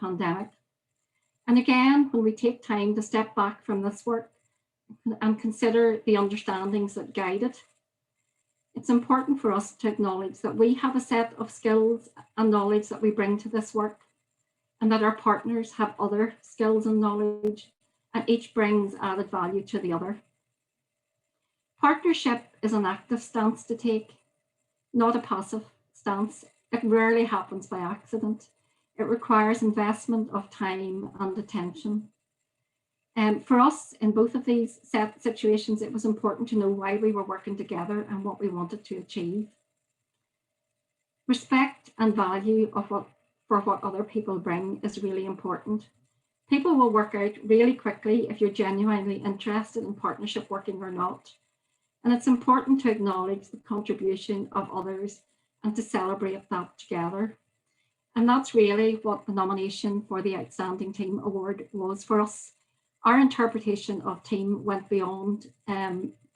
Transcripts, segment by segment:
pandemic. And again, when we take time to step back from this work and consider the understandings that guide it, it's important for us to acknowledge that we have a set of skills and knowledge that we bring to this work, and that our partners have other skills and knowledge, and each brings added value to the other. Partnership is an active stance to take, not a passive stance. It rarely happens by accident. It requires investment of time and attention. For us, in both of these situations, it was important to know why we were working together and what we wanted to achieve. Respect and value for what other people bring is really important. People will work out really quickly if you're genuinely interested in partnership working or not. And it's important to acknowledge the contribution of others and to celebrate that together. And that's really what the nomination for the Outstanding Team Award was for us. Our interpretation of team went beyond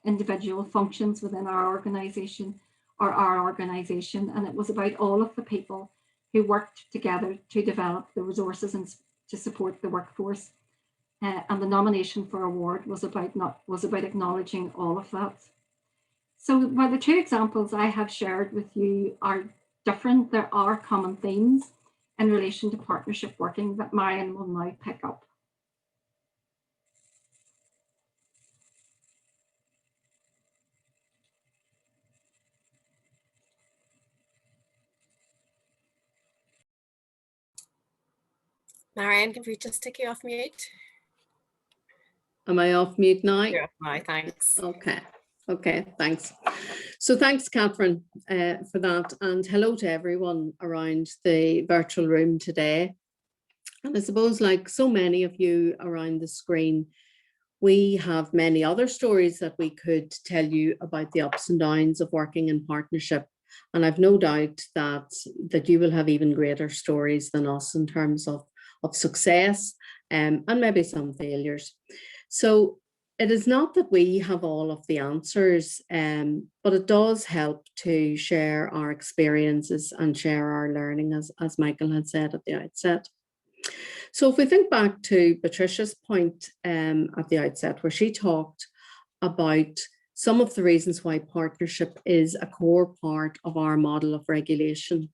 individual functions within our organisation or our organisation, and it was about all of the people who worked together to develop the resources and to support the workforce. And the nomination for award was about acknowledging all of that. So while the two examples I have shared with you are different, there are common themes in relation to partnership working that Marion will now pick up. Marion, can we just take you off mute? Am I off mute now? You're off now, thanks. Okay, thanks. So thanks, Catherine, for that. And hello to everyone around the virtual room today. And I suppose, like so many of you around the screen, we have many other stories that we could tell you about the ups and downs of working in partnership. And I've no doubt that you will have even greater stories than us in terms of success and maybe some failures. So it is not that we have all of the answers, but it does help to share our experiences and share our learning, as Michael had said at the outset. So if we think back to Patricia's point at the outset, where she talked about some of the reasons why partnership is a core part of our model of regulation.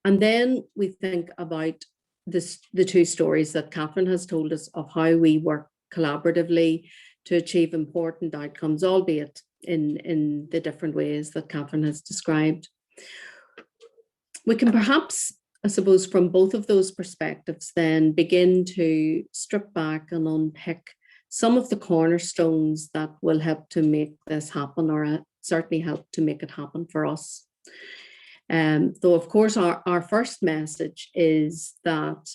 And then we think about the two stories that Catherine has told us of how we work collaboratively to achieve important outcomes, albeit in the different ways that Catherine has described. We can perhaps, I suppose, from both of those perspectives, then begin to strip back and unpick some of the cornerstones that will help to make this happen, or certainly help to make it happen for us. Though, of course, our first message is that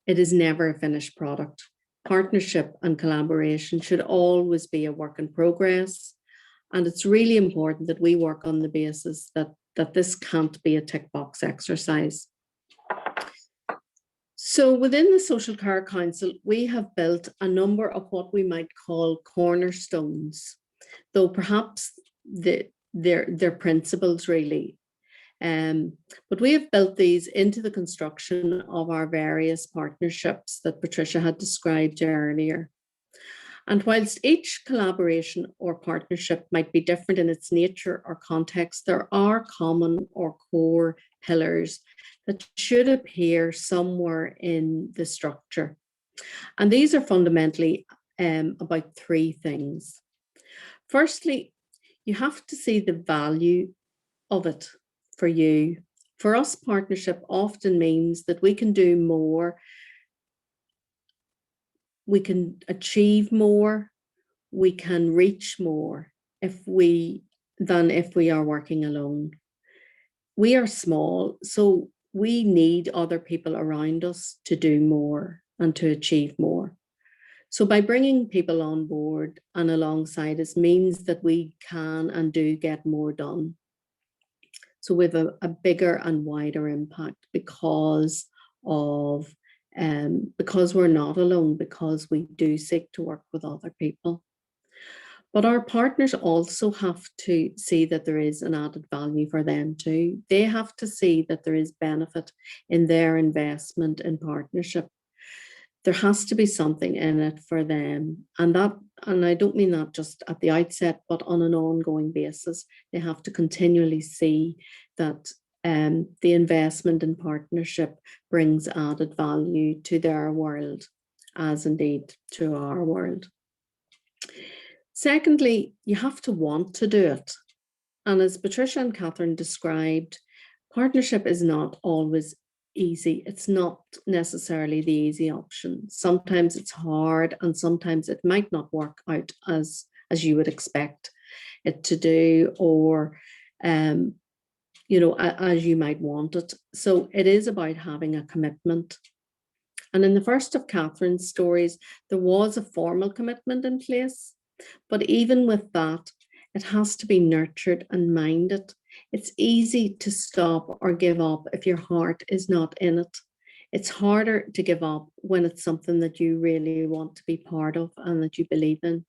it is never a finished product. Partnership and collaboration should always be a work in progress. And it's really important that we work on the basis that this can't be a tick box exercise. So within the Social Care Council, we have built a number of what we might call cornerstones, though perhaps they're principles really. But we have built these into the construction of our various partnerships that Patricia had described earlier. And whilst each collaboration or partnership might be different in its nature or context, there are common or core pillars that should appear somewhere in the structure. And these are fundamentally about three things. Firstly, you have to see the value of it for you. For us, partnership often means that we can do more, we can achieve more, we can reach more than if we are working alone. We are small, so we need other people around us to do more and to achieve more. So by bringing people on board and alongside us means that we can and do get more done. So we have a bigger and wider impact because we're not alone, because we do seek to work with other people. But our partners also have to see that there is an added value for them too. They have to see that there is benefit in their investment in partnership. There has to be something in it for them. And I don't mean that just at the outset, but on an ongoing basis. They have to continually see that the investment in partnership brings added value to their world, as indeed to our world. Secondly, you have to want to do it. And as Patricia and Catherine described, partnership is not always easy. It's not necessarily the easy option. Sometimes it's hard, and sometimes it might not work out as you would expect it to do, or you know, as you might want it. So it is about having a commitment. And in the first of Catherine's stories, there was a formal commitment in place. But even with that, it has to be nurtured and minded. It's easy to stop or give up if your heart is not in it. It's harder to give up when it's something that you really want to be part of and that you believe in.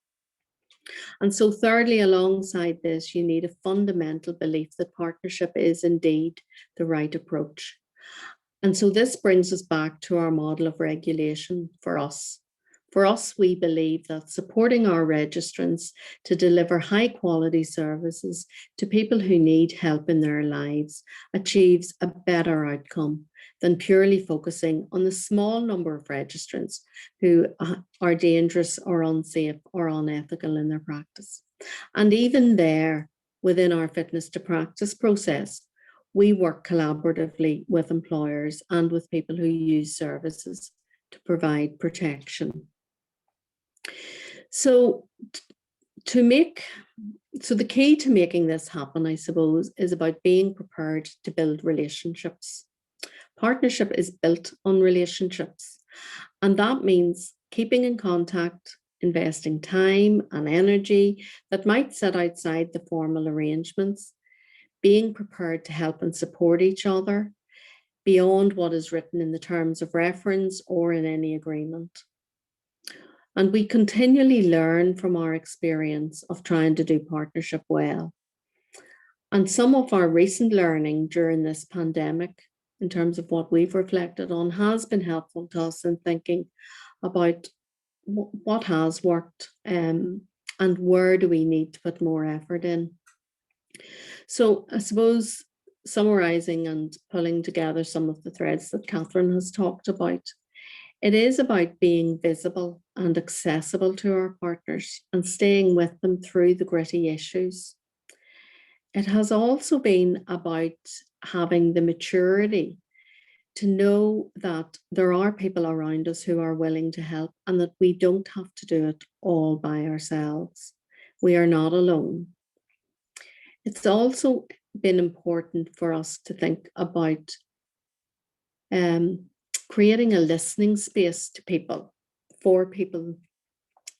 And so thirdly, alongside this, you need a fundamental belief that partnership is indeed the right approach. And so this brings us back to our model of regulation for us. For us, we believe that supporting our registrants to deliver high quality services to people who need help in their lives achieves a better outcome than purely focusing on the small number of registrants who are dangerous or unsafe or unethical in their practice. And even there, within our fitness to practice process, we work collaboratively with employers and with people who use services to provide protection. So the key to making this happen, I suppose, is about being prepared to build relationships. Partnership is built on relationships, and that means keeping in contact, investing time and energy that might sit outside the formal arrangements, being prepared to help and support each other beyond what is written in the terms of reference or in any agreement. And we continually learn from our experience of trying to do partnership well. And some of our recent learning during this pandemic, in terms of what we've reflected on, has been helpful to us in thinking about what has worked and where do we need to put more effort in. So I suppose summarising and pulling together some of the threads that Catherine has talked about, it is about being visible and accessible to our partners and staying with them through the gritty issues. It has also been about having the maturity to know that there are people around us who are willing to help and that we don't have to do it all by ourselves. We are not alone. It's also been important for us to think about creating a listening space to people, for people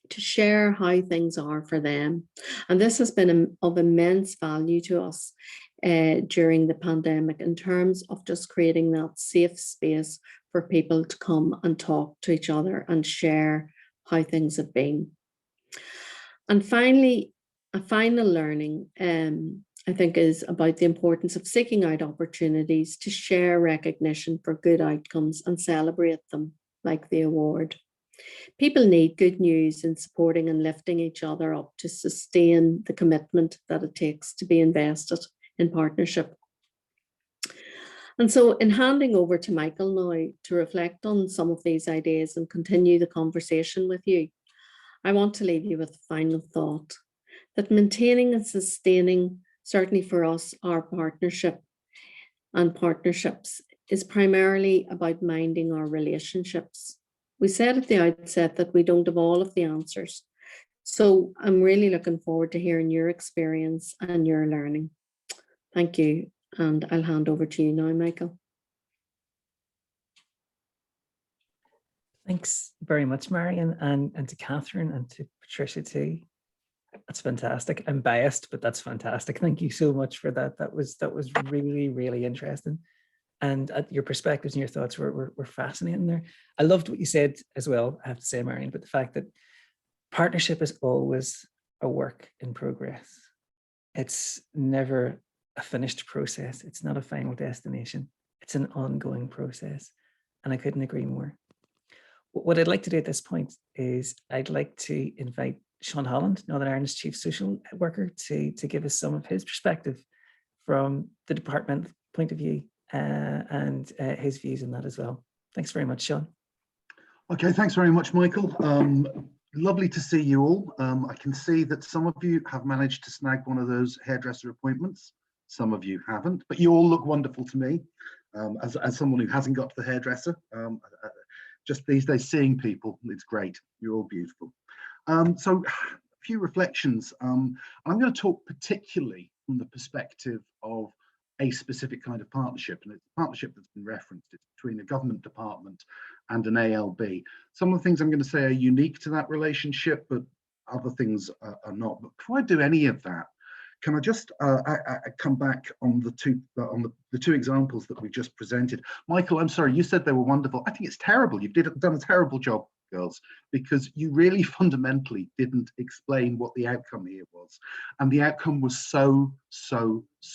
to share how things are for them. And this has been of immense value to us during the pandemic in terms of just creating that safe space for people to come and talk to each other and share how things have been. And finally, a final learning, I think, is about the importance of seeking out opportunities to share recognition for good outcomes and celebrate them, like the award. People need good news in supporting and lifting each other up to sustain the commitment that it takes to be invested in partnership. And so in handing over to Michael now to reflect on some of these ideas and continue the conversation with you, I want to leave you with a final thought that maintaining and sustaining, certainly for us, our partnership and partnerships is primarily about minding our relationships. We said at the outset that we don't have all of the answers. So I'm really looking forward to hearing your experience and your learning. Thank you. And I'll hand over to you now, Michael. Thanks very much, Marion, and to Catherine and to Patricia too. That's fantastic. I'm biased, but that's fantastic. Thank you so much for that. That was really, really interesting. And your perspectives and your thoughts were fascinating there. I loved what you said as well, I have to say, Marion, but the fact that partnership is always a work in progress. It's never a finished process. It's not a final destination. It's an ongoing process. And I couldn't agree more. What I'd like to do at this point is I'd like to invite Sean Holland, Northern Ireland's Chief Social Worker, to give us some of his perspective from the department point of view and his views on that as well. Thanks very much, Sean. Okay, thanks very much, Michael. Lovely to see you all. I can see that some of you have managed to snag one of those hairdresser appointments. Some of you haven't, but you all look wonderful to me. As someone who hasn't got to the hairdresser, just these days seeing people, it's great. You're all beautiful. So a few reflections. I'm going to talk particularly from the perspective of a specific kind of partnership, and it's a partnership that's been referenced. It's between a government department and an ALB. Some of the things I'm going to say are unique to that relationship, but other things are not. But before I do any of that, can I just come back on the two examples that we just presented? Michael, I'm sorry, you said they were wonderful. I think it's terrible. You've done a terrible job, girls, because you really fundamentally didn't explain what the outcome here was. And the outcome was so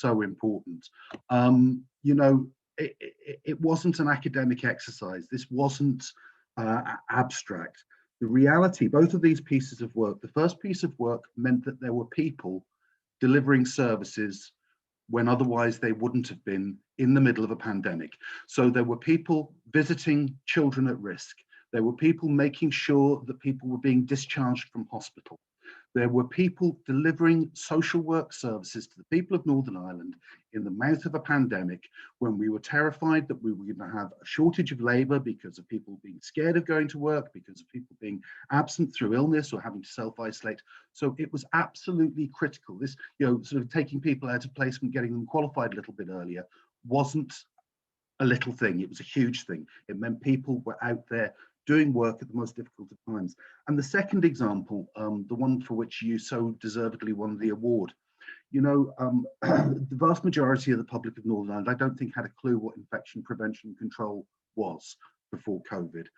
important. You know, it wasn't an academic exercise. This wasn't abstract. The reality, both of these pieces of work, the first piece of work meant that there were people delivering services when otherwise they wouldn't have been in the middle of a pandemic. So there were people visiting children at risk. There were people making sure that people were being discharged from hospital. There were people delivering social work services to the people of Northern Ireland in the mouth of a pandemic when we were terrified that we were going to have a shortage of labour because of people being scared of going to work, because of people being absent through illness or having to self-isolate. So it was absolutely critical. This, you know, sort of taking people out of placement, getting them qualified a little bit earlier, wasn't a little thing. It was a huge thing. It meant people were out there doing work at the most difficult of times. And the second example, the one for which you so deservedly won the award, you know, the vast majority of the public of Northern Ireland, I don't think had a clue what infection prevention and control was before COVID.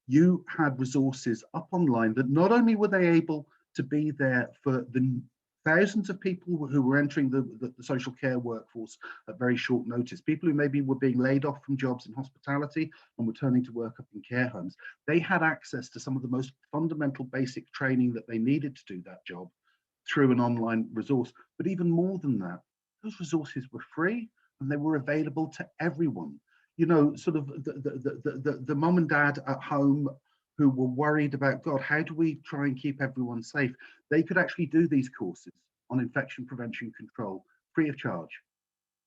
You had resources up online that not only were they able to be there for the thousands of people who were entering the social care workforce at very short notice, people who maybe were being laid off from jobs in hospitality and were turning to work up in care homes. They had access to some of the most fundamental basic training that they needed to do that job through an online resource. But even more than that, those resources were free and they were available to everyone. You know, sort of the mum and dad at home who were worried about, God, how do we try and keep everyone safe? They could actually do these courses on infection prevention control free of charge.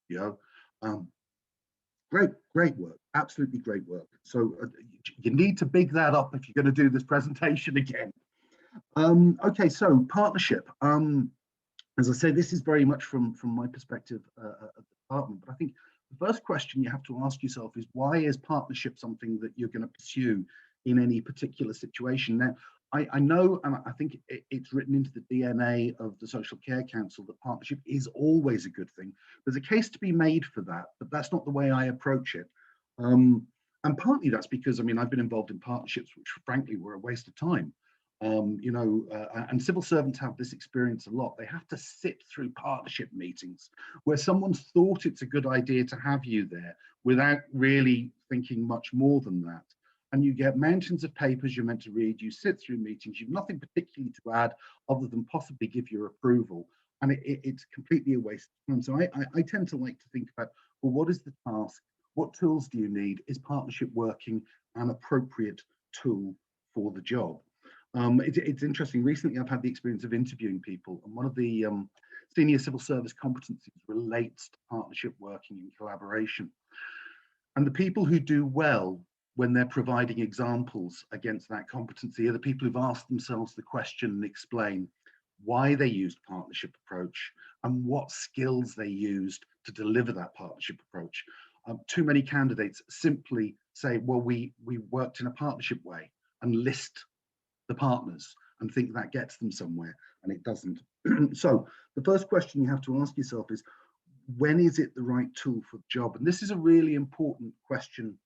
You know, great work, absolutely great work. So you need to big that up if you're going to do this presentation again. Okay, so partnership. As I say, this is very much from my perspective at the department, but I think the first question you have to ask yourself is, why is partnership something that you're going to pursue in any particular situation? Now, I know, and I think it's written into the DNA of the Social Care Council that partnership is always a good thing. There's a case to be made for that, but that's not the way I approach it. And partly that's because, I mean, I've been involved in partnerships which frankly were a waste of time. You know, and civil servants have this experience a lot. They have to sit through partnership meetings where someone's thought it's a good idea to have you there without really thinking much more than that. And you get mountains of papers you're meant to read. You sit through meetings. You've nothing particularly to add other than possibly give your approval. And it's completely a waste of time. So I tend to like to think about, well, what is the task? What tools do you need? Is partnership working an appropriate tool for the job? It's interesting. Recently, I've had the experience of interviewing people, and one of the senior civil service competencies relates to partnership working and collaboration. And the people who do well when they're providing examples against that competency are the people who've asked themselves the question and explain why they used partnership approach and what skills they used to deliver that partnership approach. Too many candidates simply say, well, we worked in a partnership way, and list the partners and think that gets them somewhere, and it doesn't. So the first question you have to ask yourself is, when is it the right tool for the job? And this is a really important question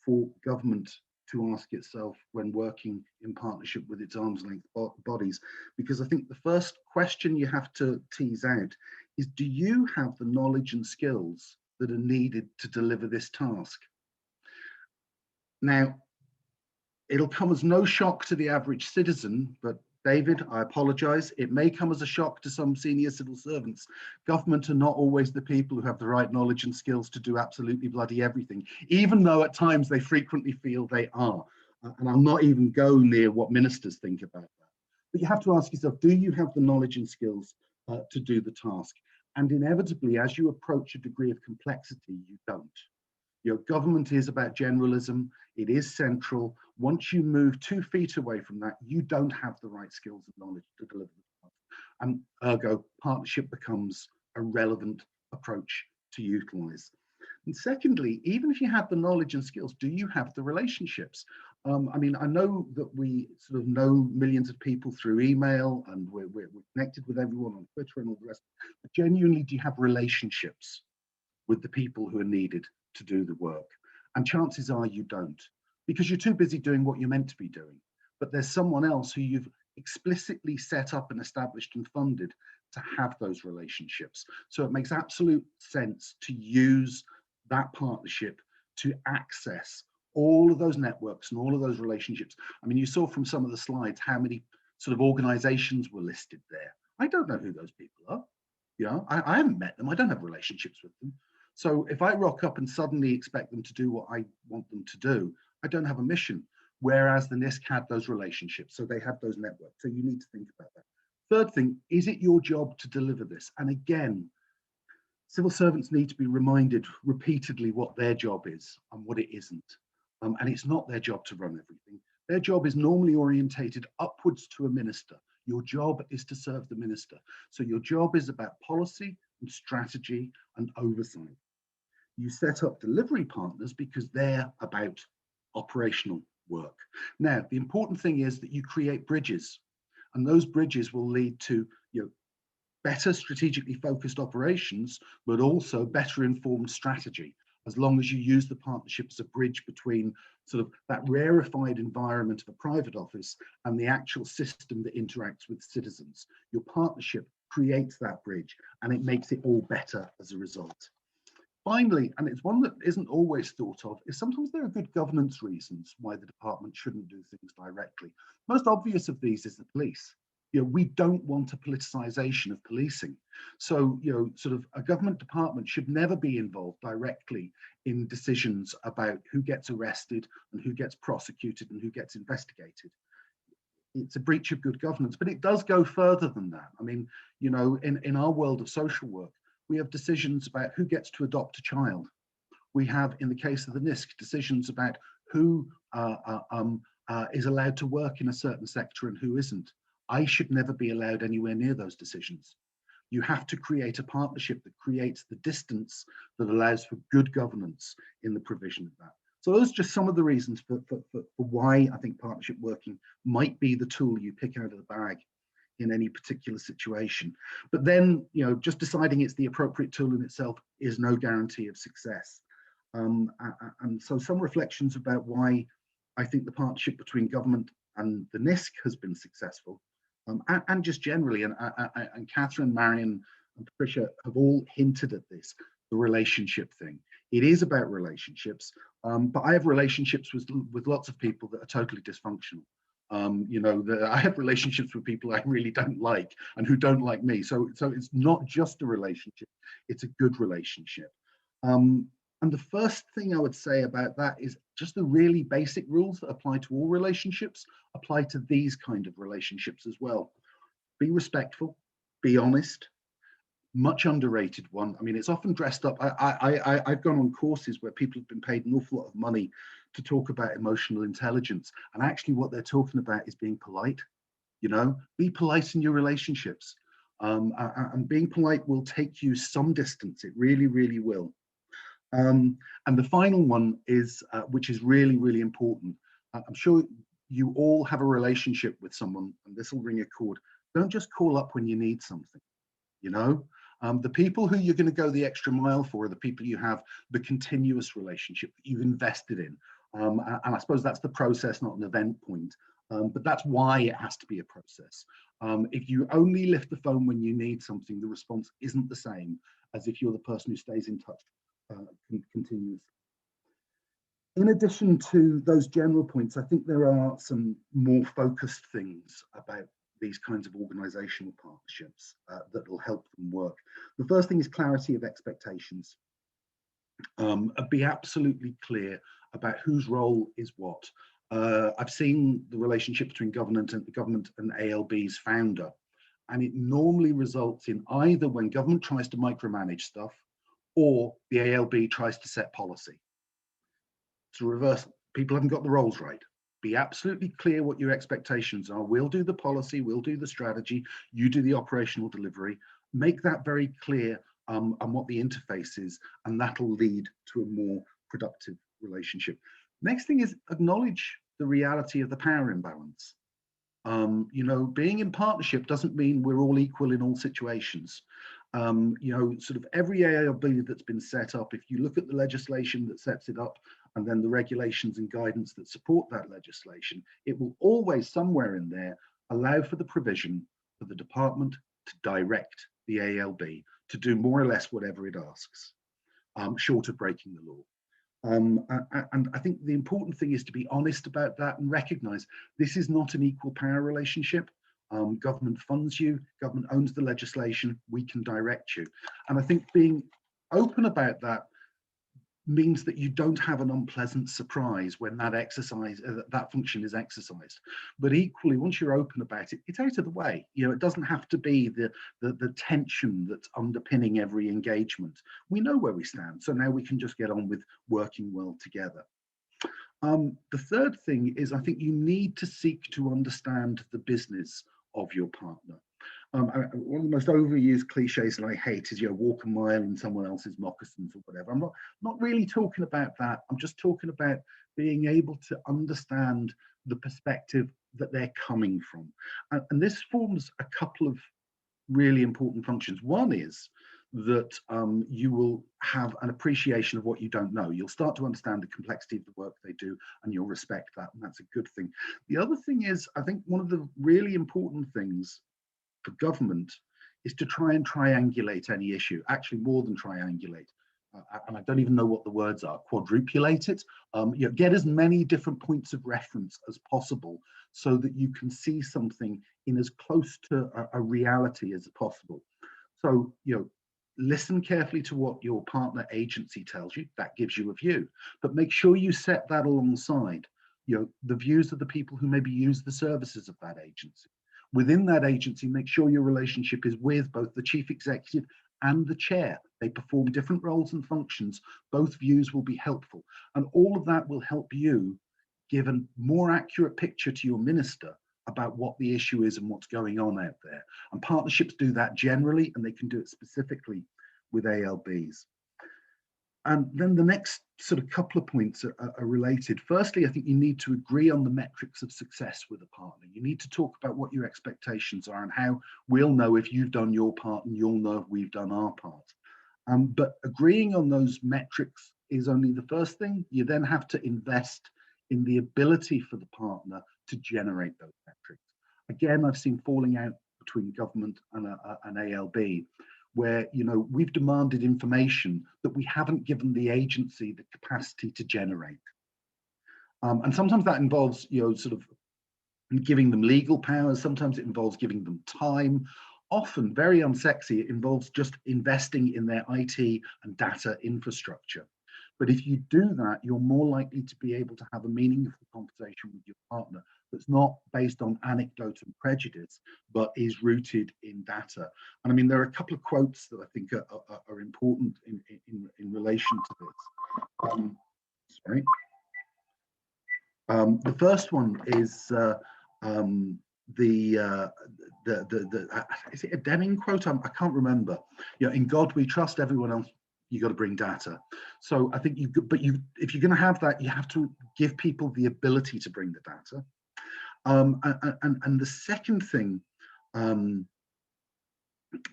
for government to ask itself when working in partnership with its arm's length bodies, because I think the first question you have to tease out is, do you have the knowledge and skills that are needed to deliver this task? Now, it'll come as no shock to the average citizen, but David, I apologise, it may come as a shock to some senior civil servants. Government are not always the people who have the right knowledge and skills to do absolutely bloody everything, even though at times they frequently feel they are. And I'll not even go near what ministers think about that. But you have to ask yourself, do you have the knowledge and skills to do the task? And inevitably, as you approach a degree of complexity, you don't. Your government is about generalism. It is central. Once you move 2 feet away from that, you don't have the right skills and knowledge to deliver the task. And ergo, partnership becomes a relevant approach to utilize. And secondly, even if you have the knowledge and skills, do you have the relationships? I mean, I know that we sort of know millions of people through email, and we're connected with everyone on Twitter and all the rest. But genuinely, do you have relationships with the people who are needed to do the work? And chances are you don't, because you're too busy doing what you're meant to be doing. But there's someone else who you've explicitly set up and established and funded to have those relationships. So it makes absolute sense to use that partnership to access all of those networks and all of those relationships. I mean, you saw from some of the slides how many sort of organizations were listed there. I don't know who those people are. You know, I haven't met them. I don't have relationships with them. So if I rock up and suddenly expect them to do what I want them to do, I don't have a mission. Whereas the NISCC had those relationships, so they had those networks. So you need to think about that. Third thing, is it your job to deliver this? And again, civil servants need to be reminded repeatedly what their job is and what it isn't. And it's not their job to run everything. Their job is normally orientated upwards to a minister. Your job is to serve the minister. So your job is about policy and strategy and oversight. You set up delivery partners because they're about operational work. Now, the important thing is that you create bridges, and those bridges will lead to, you know, better strategically focused operations, but also better informed strategy, as long as you use the partnership as a bridge between sort of that rarefied environment of a private office and the actual system that interacts with citizens. Your partnership creates that bridge, and it makes it all better as a result. Finally, and it's one that isn't always thought of, is sometimes there are good governance reasons why the department shouldn't do things directly. Most obvious of these is the police. You know, we don't want a politicization of policing. So, you know, sort of a government department should never be involved directly in decisions about who gets arrested and who gets prosecuted and who gets investigated. It's a breach of good governance, but it does go further than that. I mean, you know, in our world of social work, we have decisions about who gets to adopt a child. We have, in the case of the NISCC, decisions about who is allowed to work in a certain sector and who isn't. I should never be allowed anywhere near those decisions. You have to create a partnership that creates the distance that allows for good governance in the provision of that. So those are just some of the reasons for why I think partnership working might be the tool you pick out of the bag in any particular situation. But then, you know, just deciding it's the appropriate tool in itself is no guarantee of success. And so some reflections about why I think the partnership between government and the NISCC has been successful, and just generally, and Catherine, Marion, and Patricia have all hinted at this, the relationship thing. It is about relationships, but I have relationships with lots of people that are totally dysfunctional. You know, I have relationships with people I really don't like and who don't like me. So it's not just a relationship, it's a good relationship. And the first thing I would say about that is just the really basic rules that apply to all relationships apply to these kind of relationships as well. Be respectful, be honest. Much underrated one. I mean, it's often dressed up. I've gone on courses where people have been paid an awful lot of money to talk about emotional intelligence, and actually what they're talking about is being polite. You know, be polite in your relationships, and being polite will take you some distance. It really, really will. And the final one is, which is really, really important. I'm sure you all have a relationship with someone, and this will ring a chord. Don't just call up when you need something, you know? The people who you're going to go the extra mile for are the people you have the continuous relationship that you've invested in. And I suppose that's the process, not an event point. But that's why it has to be a process. If you only lift the phone when you need something, the response isn't the same as if you're the person who stays in touch continuously. In addition to those general points, I think there are some more focused things about these kinds of organizational partnerships that will help them work. The first thing is clarity of expectations. Be absolutely clear about whose role is what. I've seen the relationship between government and ALB's founder, and it normally results in either when government tries to micromanage stuff or the ALB tries to set policy. To reverse, people haven't got the roles right. Be absolutely clear what your expectations are. We'll do the policy, we'll do the strategy, you do the operational delivery. Make that very clear and what the interface is, and that'll lead to a more productive relationship. Next thing is acknowledge the reality of the power imbalance. You know, being in partnership doesn't mean we're all equal in all situations. You know, sort of every ALB that's been set up, if you look at the legislation that sets it up and then the regulations and guidance that support that legislation, it will always somewhere in there allow for the provision for the department to direct the ALB to do more or less whatever it asks, short of breaking the law. And I think the important thing is to be honest about that and recognize this is not an equal power relationship. Government funds you, government owns the legislation, we can direct you. And I think being open about that means that you don't have an unpleasant surprise when that that function is exercised. But equally, once you're open about it, it's out of the way. You know, it doesn't have to be the tension that's underpinning every engagement. We know where we stand, so now we can just get on with working well together. The third thing is I think you need to seek to understand the business of your partner. One of the most overused cliches that I hate is, you know, walk a mile in someone else's moccasins or whatever. I'm not really talking about that. I'm just talking about being able to understand the perspective that they're coming from. And this forms a couple of really important functions. One is that you will have an appreciation of what you don't know. You'll start to understand the complexity of the work they do, and you'll respect that, and that's a good thing. The other thing is, I think one of the really important things for government is to try and triangulate any issue, actually more than triangulate. And I don't even know what the words are, quadrupulate it. You know, get as many different points of reference as possible so that you can see something in as close to a reality as possible. So, you know, listen carefully to what your partner agency tells you. That gives you a view, but make sure you set that alongside, you know, the views of the people who maybe use the services of that agency. Within that agency, make sure your relationship is with both the chief executive and the chair. They perform different roles and functions. Both views will be helpful. And all of that will help you give a more accurate picture to your minister about what the issue is and what's going on out there. And partnerships do that generally, and they can do it specifically with ALBs. And then the next sort of couple of points are related. Firstly, I think you need to agree on the metrics of success with a partner. You need to talk about what your expectations are and how we'll know if you've done your part and you'll know if we've done our part. But agreeing on those metrics is only the first thing. You then have to invest in the ability for the partner to generate those metrics. Again, I've seen falling out between government and an ALB, where, you know, we've demanded information that we haven't given the agency the capacity to generate. And sometimes that involves, you know, sort of giving them legal powers. Sometimes it involves giving them time. Often, very unsexy, it involves just investing in their IT and data infrastructure. But if you do that, you're more likely to be able to have a meaningful conversation with your partner that's not based on anecdote and prejudice, but is rooted in data. And I mean, there are a couple of quotes that I think are important in relation to this. Sorry. The first one is is it a Deming quote? I can't remember. You know, in God we trust, everyone else you got to bring data. So I think if you're going to have that, you have to give people the ability to bring the data. And the second thing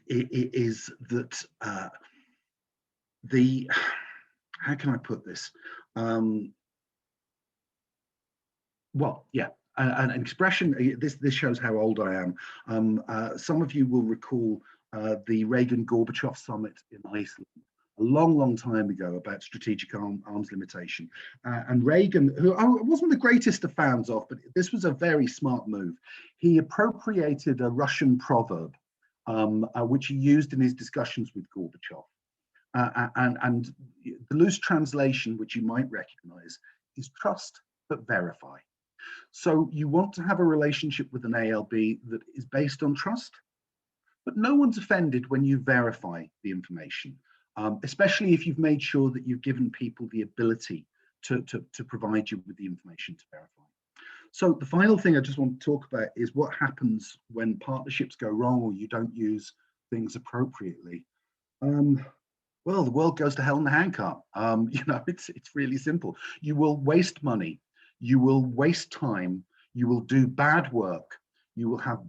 is that how can I put this? Well, yeah, an expression, this shows how old I am. Some of you will recall the Reagan-Gorbachev summit in Iceland a long, long time ago about strategic arms limitation. And Reagan, who I wasn't the greatest of fans of, but this was a very smart move. He appropriated a Russian proverb, which he used in his discussions with Gorbachev. And the loose translation, which you might recognize, is trust but verify. So you want to have a relationship with an ALB that is based on trust, but no one's offended when you verify the information, especially if you've made sure that you've given people the ability to provide you with the information to verify. So the final thing I just want to talk about is what happens when partnerships go wrong or you don't use things appropriately. Well, the world goes to hell in a handcart. You know, it's really simple. You will waste money, you will waste time, you will do bad work, you will have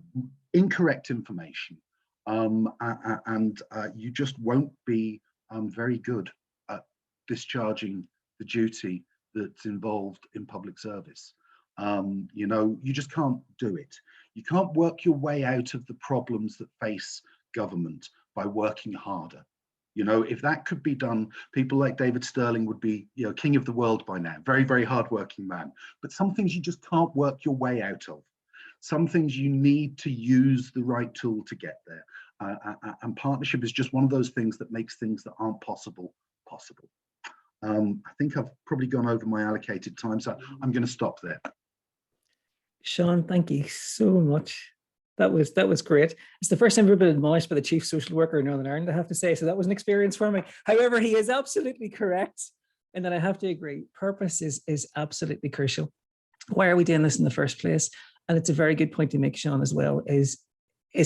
incorrect information, and you just won't be very good at discharging the duty that's involved in public service. You know, you just can't do it. You can't work your way out of the problems that face government by working harder. You know, if that could be done, people like David Sterling would be, you know, king of the world by now. Very, very hardworking man. But some things you just can't work your way out of. Some things you need to use the right tool to get there. And partnership is just one of those things that makes things that aren't possible, possible. I think I've probably gone over my allocated time, so I'm going to stop there. Sean, thank you so much. That was great. It's the first time I've ever been admonished by the chief social worker in Northern Ireland, I have to say. So that was an experience for me. However, he is absolutely correct. And then I have to agree, purpose is absolutely crucial. Why are we doing this in the first place? And it's a very good point to make, Sean, as well, is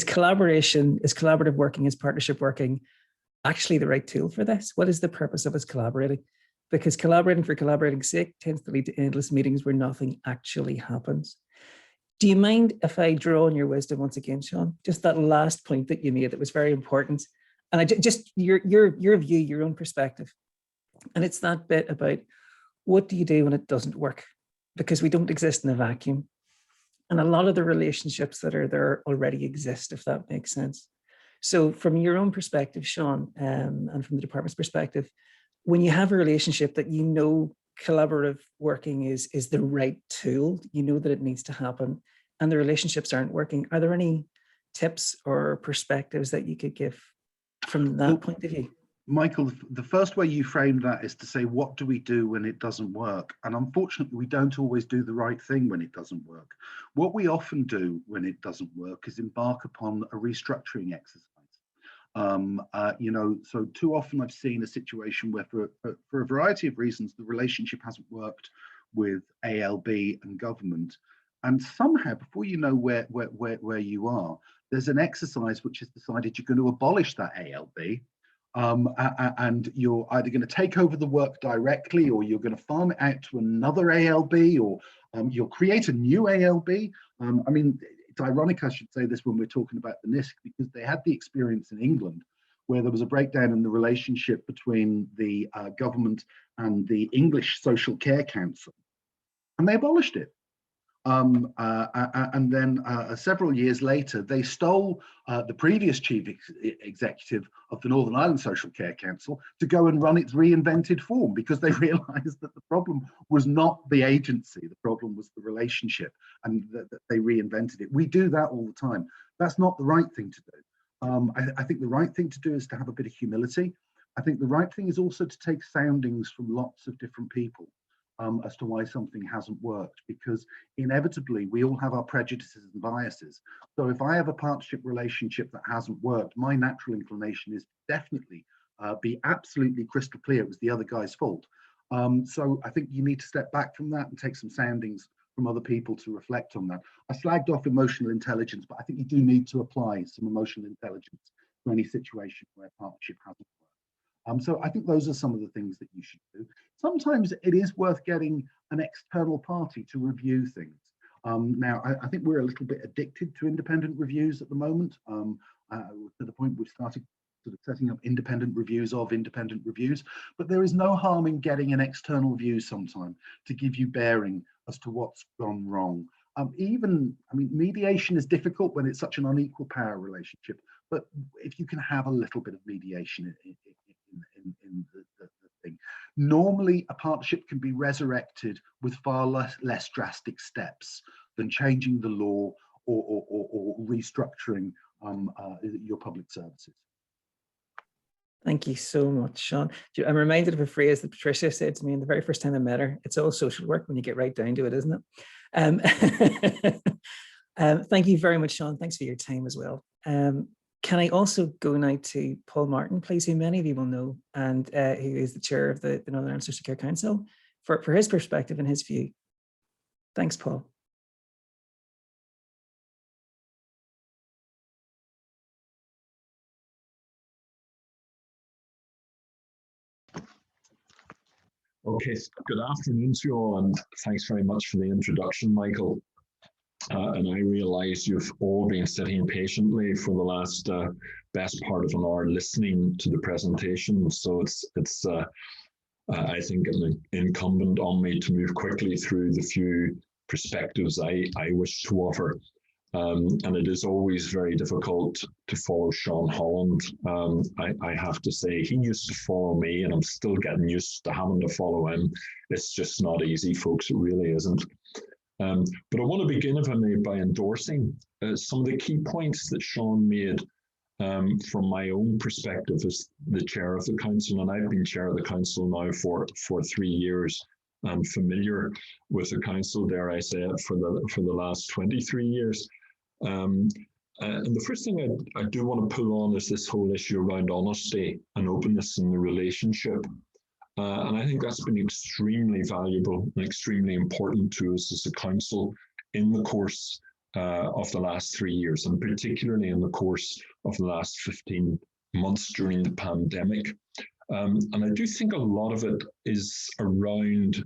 collaboration, is collaborative working, is partnership working actually the right tool for this? What is the purpose of us collaborating? Because collaborating for collaborating's sake tends to lead to endless meetings where nothing actually happens. Do you mind if I draw on your wisdom once again, Sean? Just that last point that you made that was very important. And I just your view, your own perspective. And it's that bit about what do you do when it doesn't work? Because we don't exist in a vacuum. And a lot of the relationships that are there already exist, if that makes sense. So from your own perspective, Sean, and from the department's perspective, when you have a relationship that you know collaborative working is the right tool, you know that it needs to happen, and the relationships aren't working, are there any tips or perspectives that you could give from that point of view? Michael, the first way you frame that is to say, what do we do when it doesn't work? And unfortunately, we don't always do the right thing when it doesn't work. What we often do when it doesn't work is embark upon a restructuring exercise. You know, so too often I've seen a situation where for a variety of reasons, the relationship hasn't worked with ALB and government. And somehow, before you know where you are, there's an exercise which has decided you're going to abolish that ALB. And you're either going to take over the work directly, or you're going to farm it out to another ALB, or you'll create a new ALB. I mean, it's ironic I should say this when we're talking about the NISCC, because they had the experience in England where there was a breakdown in the relationship between the government and the English Social Care Council, and they abolished it. And then several years later, they stole the previous chief executive of the Northern Ireland Social Care Council to go and run its reinvented form, because they realized that the problem was not the agency, the problem was the relationship, and that they reinvented it. We do that all the time. That's not the right thing to do. I think the right thing to do is to have a bit of humility. I think the right thing is also to take soundings from lots of different people. As to why something hasn't worked, because inevitably we all have our prejudices and biases. So if I have a partnership relationship that hasn't worked, my natural inclination is definitely be absolutely crystal clear it was the other guy's fault. So I think you need to step back from that and take some soundings from other people to reflect on that. I slagged off emotional intelligence, but I think you do need to apply some emotional intelligence to any situation where partnership hasn't worked. So I think those are some of the things that you should do. Sometimes it is worth getting an external party to review things. Now, I think we're a little bit addicted to independent reviews at the moment, to the point we've started sort of setting up independent reviews of independent reviews, but there is no harm in getting an external view sometime to give you bearing as to what's gone wrong. Mediation is difficult when it's such an unequal power relationship, but if you can have a little bit of mediation in the thing, normally a partnership can be resurrected with far less drastic steps than changing the law or restructuring your public services. Thank you so much, Sean. I'm reminded of a phrase that Patricia said to me the very first time I met her. It's all social work when you get right down to it, isn't it? Thank you very much, Sean. Thanks for your time as well. Can I also go now to Paul Martin, please, who many of you will know, and who is the chair of the Northern Ireland Social Care Council, for his perspective and his view. Thanks, Paul. Okay, good afternoon to you all, and thanks very much for the introduction, Michael. And I realise you've all been sitting patiently for the last best part of an hour listening to the presentation. So it's I think, incumbent on me to move quickly through the few perspectives I wish to offer. And it is always very difficult to follow Sean Holland. I have to say, he used to follow me, and I'm still getting used to having to follow him. It's just not easy, folks. It really isn't. But I want to begin, if I may, by endorsing some of the key points that Sean made from my own perspective as the chair of the council. And I've been chair of the council now for 3 years. I'm familiar with the council, dare I say it, for the last 23 years. And the first thing I do want to pull on is this whole issue around honesty and openness in the relationship. And I think that's been extremely valuable and extremely important to us as a council in the course of the last 3 years, and particularly in the course of the last 15 months during the pandemic. And I do think a lot of it is around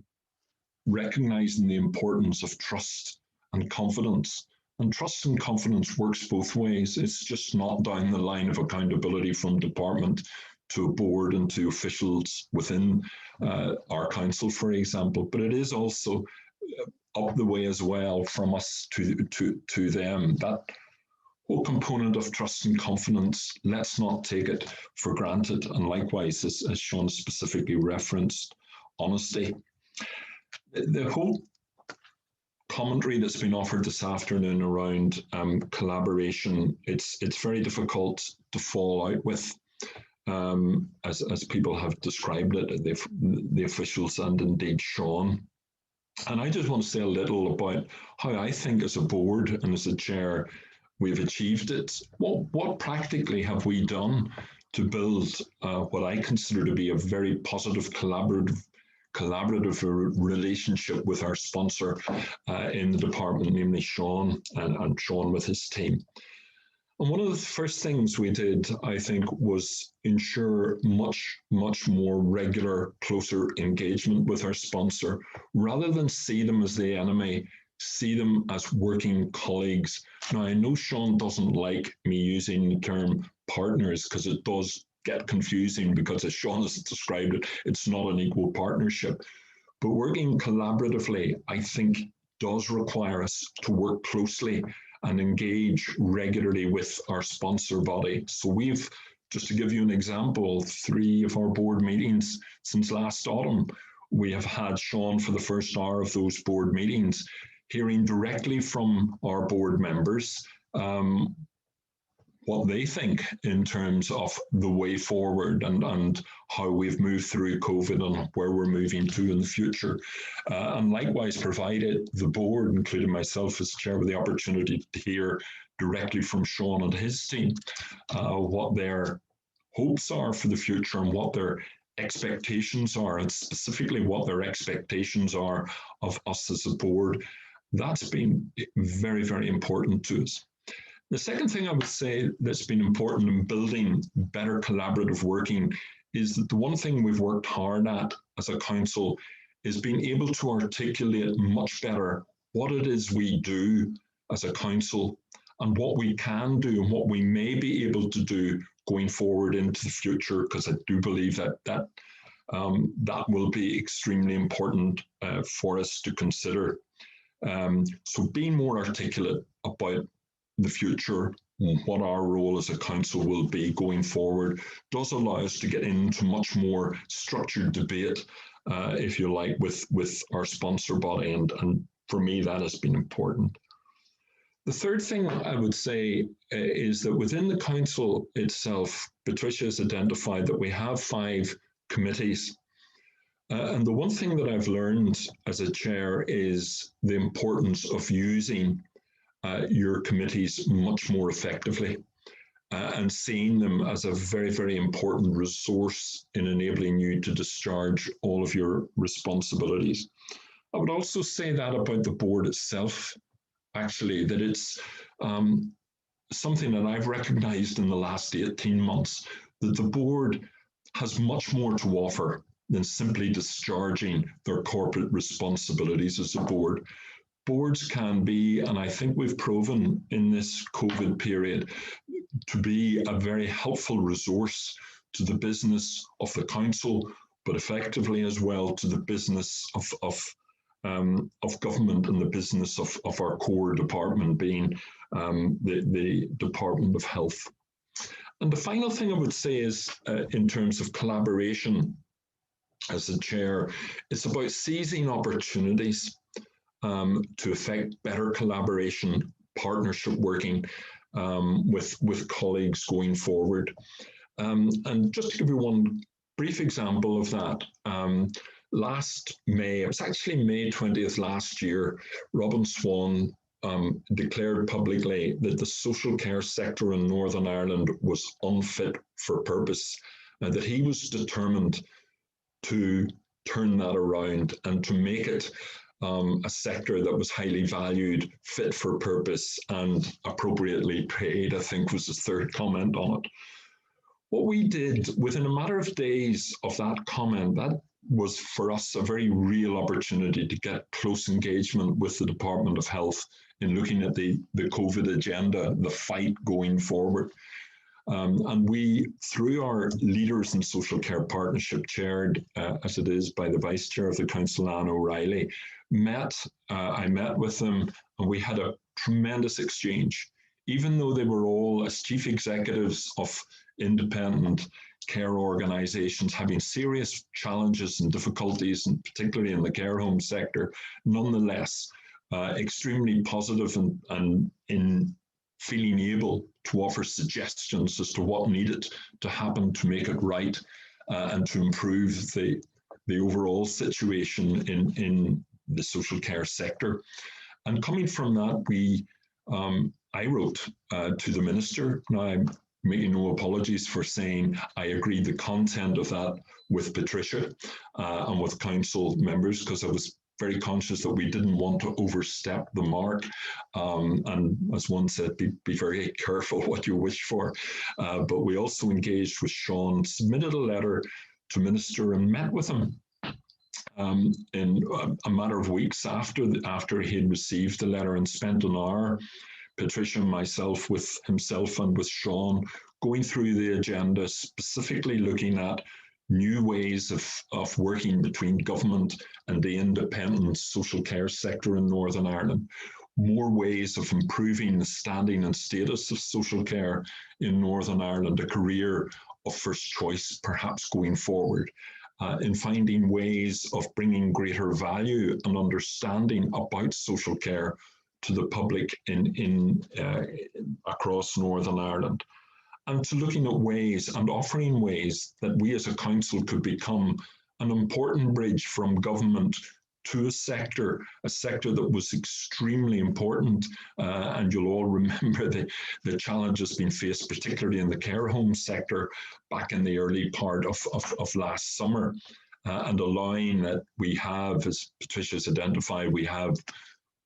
recognizing the importance of trust and confidence. And trust and confidence works both ways. It's just not down the line of accountability from department to a board and to officials within our council, for example, but it is also up the way as well from us to them. That whole component of trust and confidence, let's not take it for granted. And likewise, as Sean specifically referenced, honesty. The whole commentary that's been offered this afternoon around collaboration, it's very difficult to fall out with, as people have described it, the officials and indeed Sean. And I just want to say a little about how I think as a board and as a chair, we've achieved it. What practically have we done to build what I consider to be a very positive collaborative relationship with our sponsor in the department, namely Sean and Sean with his team. And one of the first things we did, I think, was ensure much more regular, closer engagement with our sponsor, rather than see them as the enemy, see them as working colleagues. Now, I know Sean doesn't like me using the term partners because it does get confusing, because as Sean has described it, it's not an equal partnership. But working collaboratively, I think, does require us to work closely and engage regularly with our sponsor body. So we've, just to give you an example, 3 of our board meetings since last autumn, we have had Sean for the first hour of those board meetings, hearing directly from our board members what they think in terms of the way forward and how we've moved through COVID and where we're moving to in the future. And likewise provided the board, including myself as chair, with the opportunity to hear directly from Sean and his team what their hopes are for the future and what their expectations are, and specifically what their expectations are of us as a board. That's been very, very important to us. The second thing I would say that's been important in building better collaborative working is that the one thing we've worked hard at as a council is being able to articulate much better what it is we do as a council and what we can do and what we may be able to do going forward into the future, because I do believe that that will be extremely important for us to consider. So being more articulate about the future, what our role as a council will be going forward, does allow us to get into much more structured debate, if you like, with our sponsor body, and for me that has been important. The third thing I would say is that within the council itself, Patricia has identified that we have 5 committees. And the one thing that I've learned as a chair is the importance of using your committees much more effectively and seeing them as a very, very important resource in enabling you to discharge all of your responsibilities. I would also say that about the board itself, actually, that it's something that I've recognized in the last 18 months, that the board has much more to offer than simply discharging their corporate responsibilities as a board. Boards can be, and I think we've proven in this COVID period, to be a very helpful resource to the business of the council, but effectively as well to the business of government and the business of our core department, being the Department of Health. And the final thing I would say is, in terms of collaboration as a chair, it's about seizing opportunities to effect better collaboration, partnership working with colleagues going forward. And just to give you one brief example of that, last May, it was actually May 20th last year, Robin Swan declared publicly that the social care sector in Northern Ireland was unfit for purpose, and that he was determined to turn that around and to make it a sector that was highly valued, fit for purpose, and appropriately paid, I think was his third comment on it. What we did within a matter of days of that comment, that was for us a very real opportunity to get close engagement with the Department of Health in looking at the COVID agenda, the fight going forward. And we, through our Leaders in Social Care Partnership, chaired as it is by the Vice Chair of the Council, Anne O'Reilly, I met with them, and we had a tremendous exchange. Even though they were all, as chief executives of independent care organisations, having serious challenges and difficulties, and particularly in the care home sector, nonetheless, extremely positive and in feeling able to offer suggestions as to what needed to happen to make it right and to improve the overall situation in the social care sector. And coming from that, I wrote to the Minister. Now, I'm making no apologies for saying I agreed the content of that with Patricia and with council members, because I was very conscious that we didn't want to overstep the mark. And as one said, be very careful what you wish for. But we also engaged with Sean, submitted a letter to Minister and met with him in a matter of weeks after he had received the letter, and spent an hour, Patricia and myself, with himself and with Sean, going through the agenda, specifically looking at new ways of working between government and the independent social care sector in Northern Ireland, more ways of improving the standing and status of social care in Northern Ireland, a career of first choice perhaps going forward, in finding ways of bringing greater value and understanding about social care to the public in across Northern Ireland, and to looking at ways and offering ways that we as a council could become an important bridge from government to a sector that was extremely important. And you'll all remember the challenges being faced, particularly in the care home sector back in the early part of last summer, and allowing that we have, as Patricia's identified, we have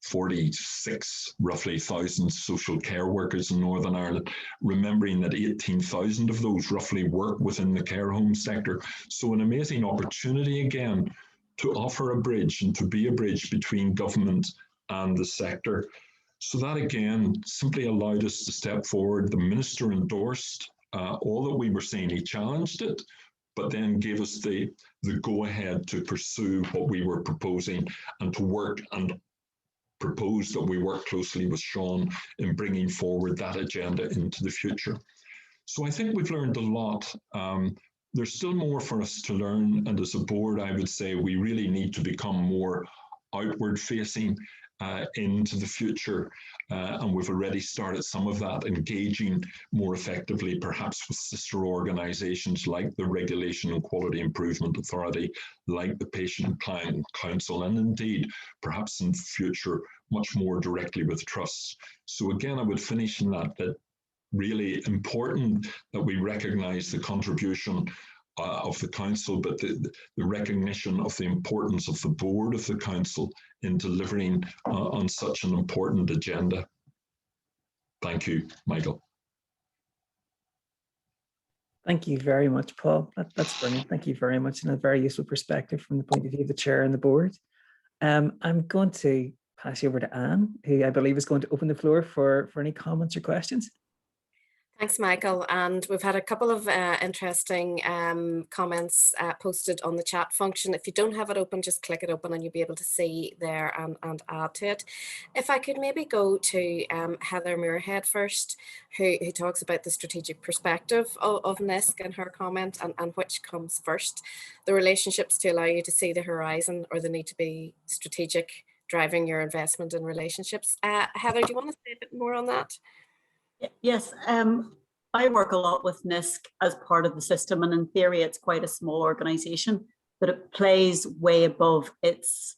46 roughly thousand social care workers in Northern Ireland, remembering that 18,000 of those roughly work within the care home sector. So an amazing opportunity again to offer a bridge and to be a bridge between government and the sector. So that again simply allowed us to step forward. The Minister endorsed all that we were saying. He challenged it, but then gave us the go-ahead to pursue what we were proposing and to work and propose that we work closely with Sean in bringing forward that agenda into the future. So I think we've learned a lot. There's still more for us to learn, and as a board, I would say we really need to become more outward facing into the future, and we've already started some of that, engaging more effectively perhaps with sister organisations like the Regulation and Quality Improvement Authority, like the Patient and Client Council, and indeed perhaps in future much more directly with trusts. So again, I would finish in that really important that we recognise the contribution of the council, but the recognition of the importance of the board of the council in delivering on such an important agenda. Thank you, Michael. Thank you very much, Paul. That's brilliant. Thank you very much, and a very useful perspective from the point of view of the chair and the board. I'm going to pass you over to Anne, who I believe is going to open the floor for any comments or questions. Thanks, Michael. And we've had a couple of interesting comments posted on the chat function. If you don't have it open, just click it open and you'll be able to see there and add to it. If I could maybe go to Heather Muirhead first, who talks about the strategic perspective of NISCC and her comment, and which comes first, the relationships to allow you to see the horizon or the need to be strategic, driving your investment in relationships. Heather, do you want to say a bit more on that? Yes, I work a lot with NISCC as part of the system, and in theory it's quite a small organization, but it plays way above its,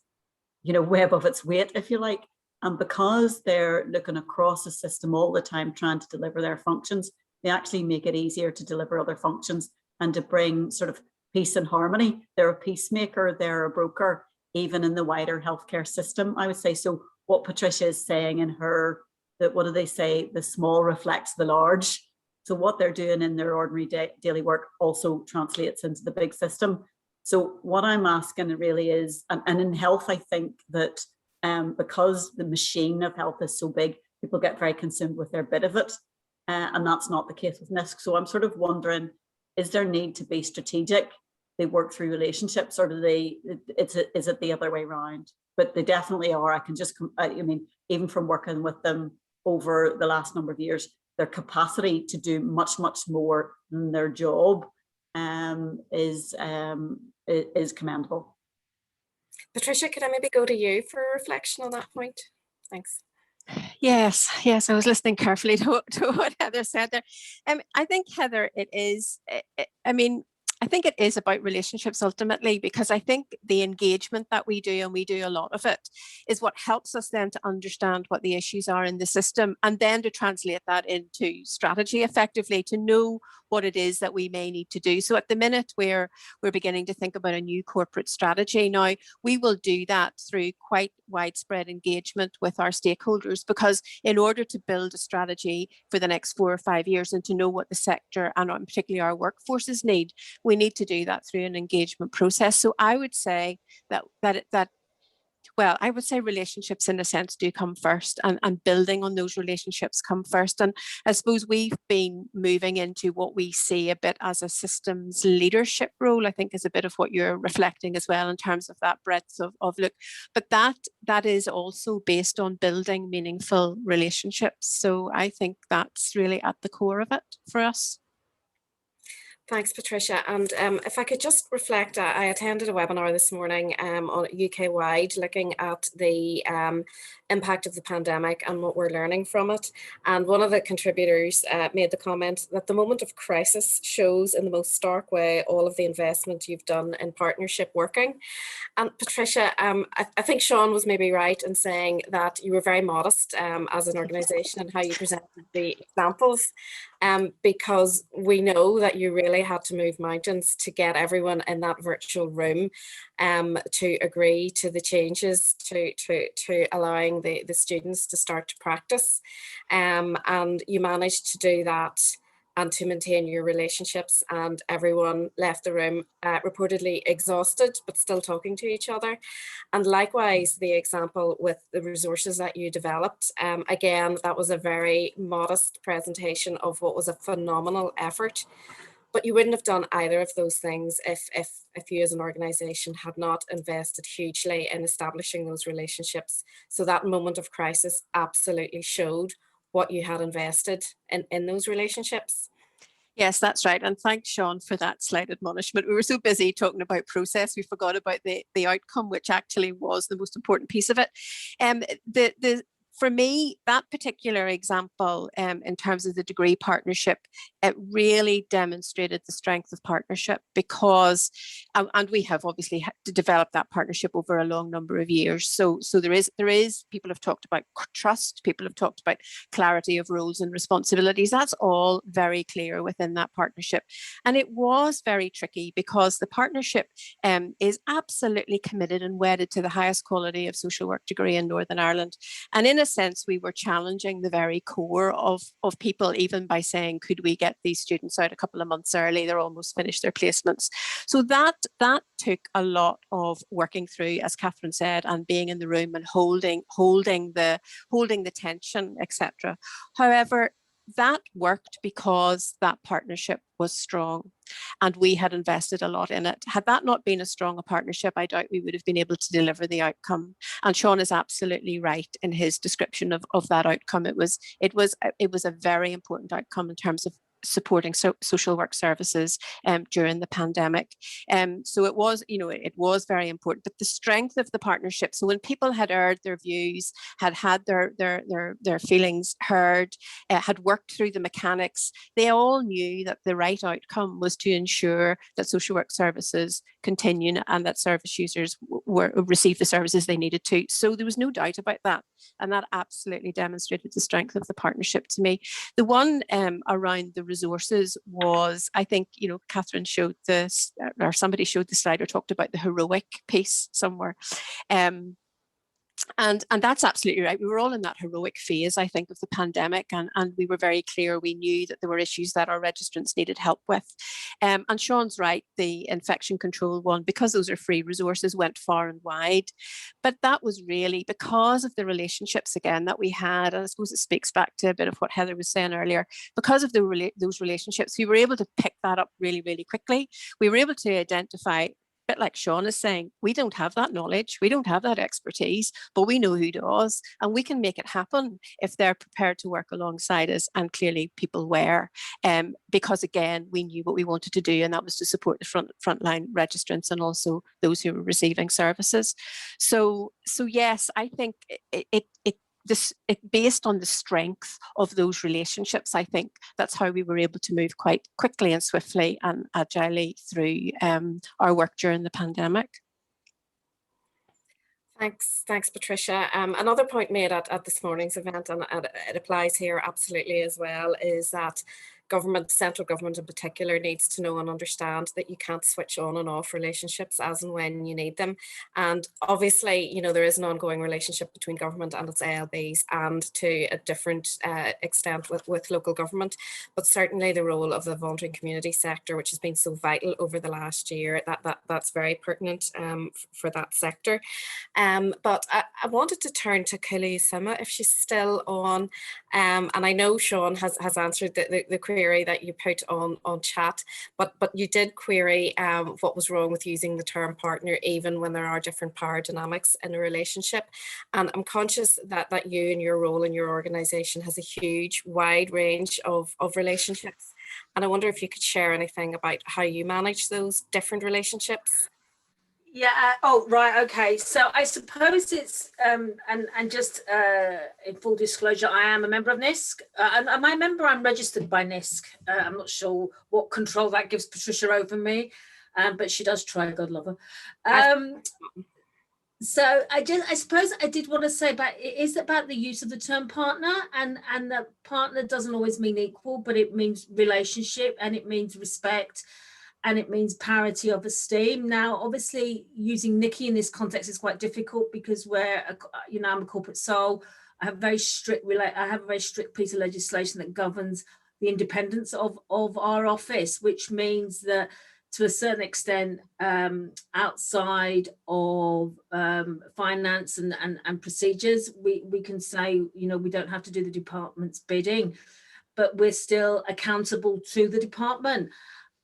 way above its weight, if you like. And because they're looking across the system all the time trying to deliver their functions, they actually make it easier to deliver other functions and to bring sort of peace and harmony. They're a peacemaker, they're a broker, even in the wider healthcare system, I would say. So what Patricia is saying in her, that what do they say, the small reflects the large. So what they're doing in their ordinary daily work also translates into the big system. So what I'm asking really is, and in health, I think that because the machine of health is so big, people get very consumed with their bit of it. And that's not the case with NISCC. So I'm sort of wondering, is there need to be strategic? They work through relationships, or do they, is it the other way around? But they definitely are. I can just, I mean, even from working with them over the last number of years, their capacity to do much, much more than their job is commendable. Patricia, could I maybe go to you for a reflection on that point? Thanks. Yes, I was listening carefully to what Heather said there. I think, Heather, I think it is about relationships ultimately, because I think the engagement that we do, and we do a lot of it, is what helps us then to understand what the issues are in the system, and then to translate that into strategy effectively, to know what it is that we may need to do. So at the minute we're beginning to think about a new corporate strategy. Now, we will do that through quite widespread engagement with our stakeholders, because in order to build a strategy for the next 4 or 5 years and to know what the sector and particularly our workforces need, we need to do that through an engagement process. So I would say I would say relationships in a sense do come first, and building on those relationships come first. And I suppose we've been moving into what we see a bit as a systems leadership role, I think is a bit of what you're reflecting as well, in terms of that breadth of look. But that is also based on building meaningful relationships. So I think that's really at the core of it for us. Thanks, Patricia. And if I could just reflect, I attended a webinar this morning on UK-wide, looking at the impact of the pandemic and what we're learning from it. And one of the contributors made the comment that the moment of crisis shows in the most stark way all of the investment you've done in partnership working. And Patricia, I think Sean was maybe right in saying that you were very modest as an organisation and how you presented the examples, because we know that you really had to move mountains to get everyone in that virtual room to agree to the changes to allowing the students to start to practice. And you managed to do that and to maintain your relationships, and everyone left the room reportedly exhausted, but still talking to each other. And likewise, the example with the resources that you developed, again, that was a very modest presentation of what was a phenomenal effort. But you wouldn't have done either of those things if you as an organisation had not invested hugely in establishing those relationships. So that moment of crisis absolutely showed what you had invested in those relationships. Yes, that's right. And thanks, Sean, for that slight admonishment. We were so busy talking about process, we forgot about the outcome, which actually was the most important piece of it. For me, that particular example, in terms of the degree partnership, it really demonstrated the strength of partnership because, and we have obviously had to develop that partnership over a long number of years. So there is, people have talked about trust, people have talked about clarity of roles and responsibilities. That's all very clear within that partnership. And it was very tricky because the partnership is absolutely committed and wedded to the highest quality of social work degree in Northern Ireland. And in a sense, we were challenging the very core of people, even by saying, could we get these students out a couple of months early? They're almost finished their placements. So that took a lot of working through, as Catherine said, and being in the room and holding the tension, etc. However, that worked because that partnership was strong and we had invested a lot in it. Had that not been as strong a partnership, I doubt we would have been able to deliver the outcome. And Sean is absolutely right in his description of that outcome. It was a very important outcome in terms of supporting social work services during the pandemic. So it was, it was very important, but the strength of the partnership. So when people had aired their views, had their feelings heard, had worked through the mechanics, they all knew that the right outcome was to ensure that social work services continue and that service users receive the services they needed to. So there was no doubt about that. And that absolutely demonstrated the strength of the partnership to me. The one around the resources was, I think, Catherine showed this, or somebody showed the slide or talked about the heroic piece somewhere. And that's absolutely right. We were all in that heroic phase, I think, of the pandemic, and we were very clear. We knew that there were issues that our registrants needed help with. And Sean's right, the infection control one, because those are free resources, went far and wide. But that was really because of the relationships, again, that we had. And I suppose it speaks back to a bit of what Heather was saying earlier. Because of those relationships, we were able to pick that up really, really quickly. We were able to identify, bit like Sean is saying, we don't have that knowledge, we don't have that expertise, but we know who does, and we can make it happen if they're prepared to work alongside us. And clearly people were, because again, we knew what we wanted to do, and that was to support the frontline registrants and also those who were receiving services. So yes, I think it based on the strength of those relationships, I think that's how we were able to move quite quickly and swiftly and agilely through our work during the pandemic. Thanks, Patricia. Another point made at this morning's event, and it applies here absolutely as well, is that central government in particular, needs to know and understand that you can't switch on and off relationships as and when you need them. And obviously, there is an ongoing relationship between government and its ALBs, and to a different extent with local government. But certainly the role of the voluntary community sector, which has been so vital over the last year, that's very pertinent for that sector. But I wanted to turn to Kulu Sima, if she's still on. And I know Sean has answered the query that you put on chat, but you did query what was wrong with using the term partner, even when there are different power dynamics in a relationship. And I'm conscious that you and your role in your organisation has a huge, wide range of relationships. And I wonder if you could share anything about how you manage those different relationships. Yeah. Oh, right. Okay. So I suppose it's and just in full disclosure, I am a member of NISCC. And I'm registered by NISCC. I'm not sure what control that gives Patricia over me, but she does try. God love her. So I suppose I did want to say about it is about the use of the term partner, and that partner doesn't always mean equal, but it means relationship, and it means respect. And it means parity of esteem. Now, obviously, using Nikki in this context is quite difficult because I'm a corporate soul. I have a very strict piece of legislation that governs the independence of our office, which means that to a certain extent, outside of finance and procedures, we can say, we don't have to do the department's bidding, but we're still accountable to the department.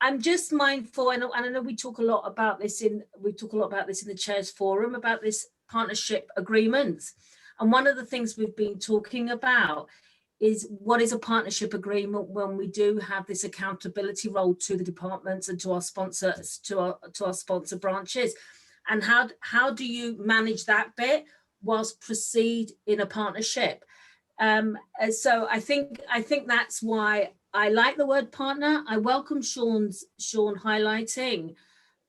I'm just mindful, and I know we talk a lot about this in the Chairs Forum, about this partnership agreements. And one of the things we've been talking about is what is a partnership agreement when we do have this accountability role to the departments and to our sponsors, to our sponsor branches, and how do you manage that bit whilst proceed in a partnership? So I think that's why I like the word partner. I welcome Sean highlighting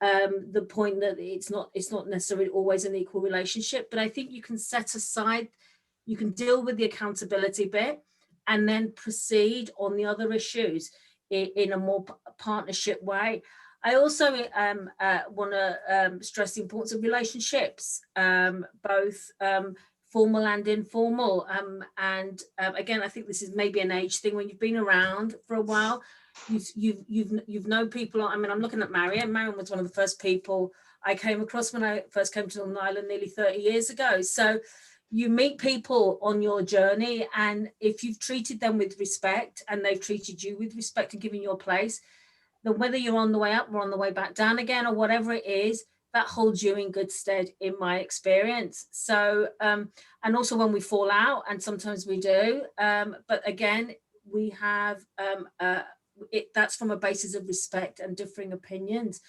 the point that it's not necessarily always an equal relationship, but I think you can set aside, you can deal with the accountability bit and then proceed on the other issues in a more partnership way. I also want to stress the importance of relationships, both formal and informal. And again, I think this is maybe an age thing. When you've been around for a while, you've known people. I mean, I'm looking at Marion. Marion was one of the first people I came across when I first came to Northern Ireland nearly 30 years ago. So you meet people on your journey, and if you've treated them with respect and they've treated you with respect and given you a place, then whether you're on the way up or on the way back down again or whatever it is, that holds you in good stead in my experience. So, and also when we fall out, and sometimes we do, but again, we have, that's from a basis of respect and differing opinions.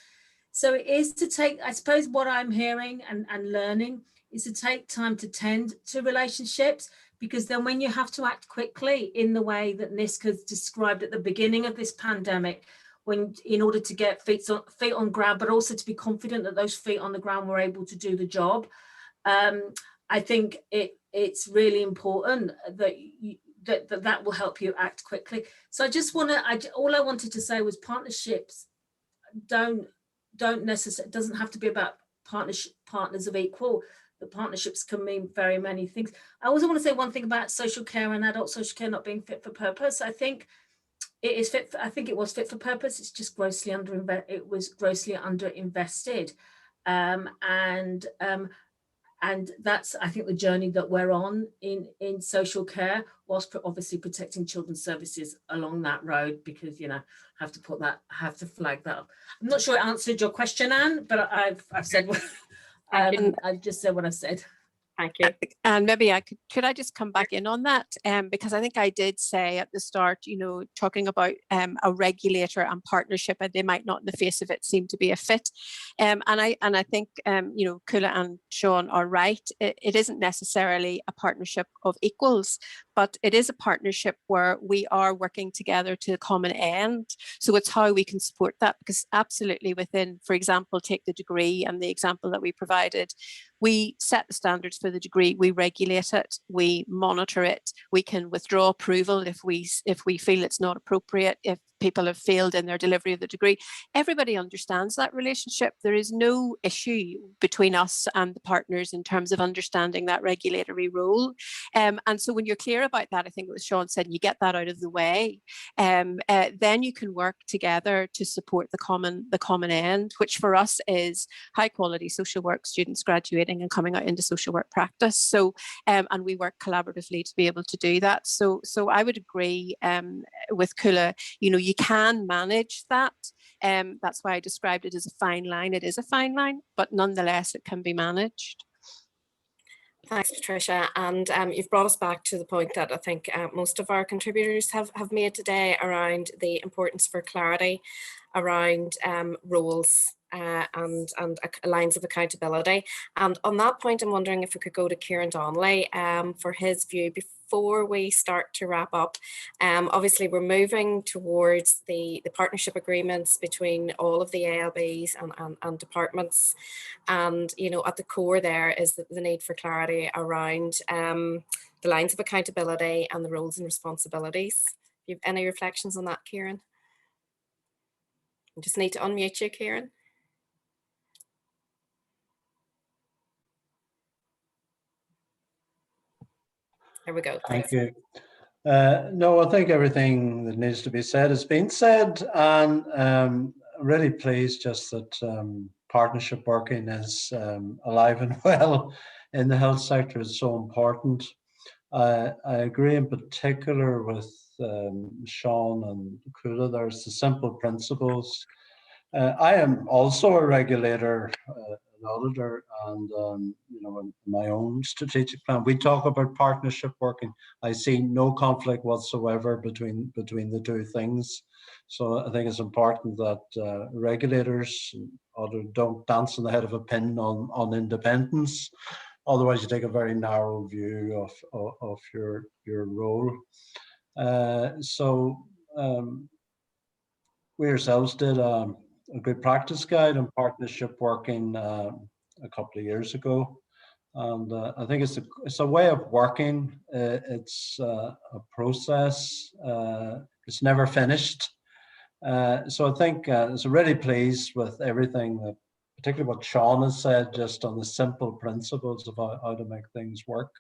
So it is to take, I suppose what I'm hearing and learning is to take time to tend to relationships, because then when you have to act quickly in the way that NISCC has described at the beginning of this pandemic, when in order to get feet on ground, but also to be confident that those feet on the ground were able to do the job. I think it's really important that that will help you act quickly. So I just want to, all I wanted to say was partnerships don't necessarily, doesn't have to be about partners of equal. The partnerships can mean very many things. I also want to say one thing about social care and adult social care not being fit for purpose. I think it is fit for, I think it was fit for purpose. It's just grossly underinvested, and that's, I think, the journey that we're on in social care, whilst obviously protecting children's services along that road, because have to flag that up. I'm not sure it answered your question, Anne, but I've said what I've just said what I said. Thank you. And maybe could I just come back in on that? Because I think I did say at the start, talking about a regulator and partnership, and they might not in the face of it seem to be a fit. And I think, Kula and Sean are right. It isn't necessarily a partnership of equals, but it is a partnership where we are working together to a common end. So it's how we can support that, because absolutely within, for example, take the degree and the example that we provided, we set the standards for the degree, we regulate it, we monitor it, we can withdraw approval if we feel it's not appropriate, if people have failed in their delivery of the degree. Everybody understands that relationship. There is no issue between us and the partners in terms of understanding that regulatory role. And so when you're clear about that, I think what Sean said, you get that out of the way, then you can work together to support the common end, which for us is high quality social work students graduating and coming out into social work practice. So, and we work collaboratively to be able to do that. So I would agree with Kula, you can manage that. That's why I described it as a fine line. It is a fine line, but nonetheless, it can be managed. Thanks, Patricia. And you've brought us back to the point that I think most of our contributors have made today around the importance for clarity around roles and lines of accountability. And on that point, I'm wondering if we could go to Kieran Donnelly for his view before we start to wrap up. Obviously, we're moving towards the partnership agreements between all of the ALBs and departments. And, at the core there is the need for clarity around the lines of accountability and the roles and responsibilities. Do you have any reflections on that, Kieran? I just need to unmute you, Kieran. There we go. Thank you. No, I think everything that needs to be said has been said, and I'm really pleased just that partnership working is alive and well in the health sector is so important. I agree in particular with Sean and Kula. There's the simple principles. I am also a regulator, an auditor, and in my own strategic plan, we talk about partnership working. I see no conflict whatsoever between the two things. So I think it's important that regulators and auditors don't dance on the head of a pin on independence. Otherwise, you take a very narrow view of your role. We ourselves did a good practice guide on partnership working a couple of years ago, and I think it's a way of working. It's a process. It's never finished. So I think it's really pleased with everything that, particularly what Sean has said, just on the simple principles of how to make things work.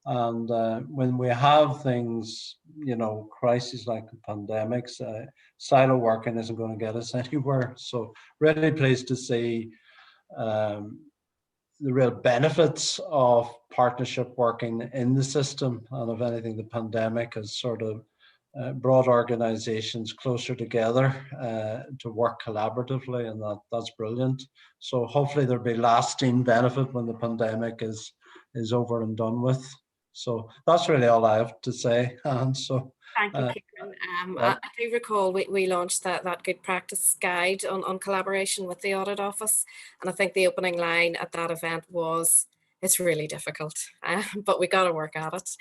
And when we have things, crises like pandemics, silo working isn't going to get us anywhere. So really pleased to see the real benefits of partnership working in the system. And if anything, the pandemic has sort of brought organizations closer together to work collaboratively, and that's brilliant. So hopefully there'll be lasting benefit when the pandemic is over and done with. So that's really all I have to say. And so thank you, Kieran. I do recall we launched that good practice guide on collaboration with the audit office, and I think the opening line at that event was, "It's really difficult, but we got to work at it."